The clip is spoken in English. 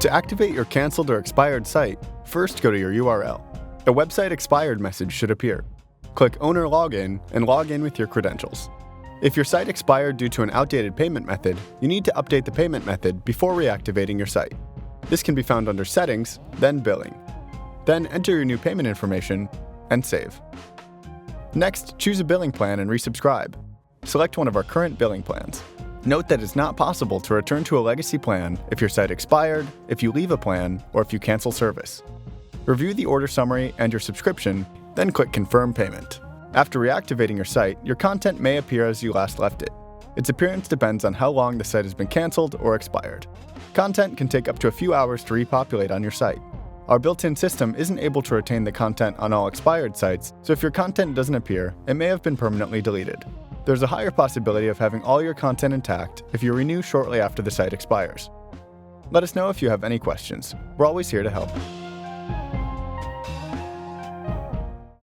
To activate your canceled or expired site, first go to your URL. A website expired message should appear. Click Owner Login and log in with your credentials. If your site expired due to an outdated payment method, you need to update the payment method before reactivating your site. This can be found under Settings, then Billing. Then enter your new payment information and save. Next, choose a billing plan and resubscribe. Select one of our current billing plans. Note that it's not possible to return to a legacy plan if your site expired, if you leave a plan, or if you cancel service. Review the order summary and your subscription, then click Confirm Payment. After reactivating your site, your content may appear as you last left it. Its appearance depends on how long the site has been canceled or expired. Content can take up to a few hours to repopulate on your site. Our built-in system isn't able to retain the content on all expired sites, so if your content doesn't appear, it may have been permanently deleted. There's a higher possibility of having all your content intact if you renew shortly after the site expires. Let us know if you have any questions. We're always here to help.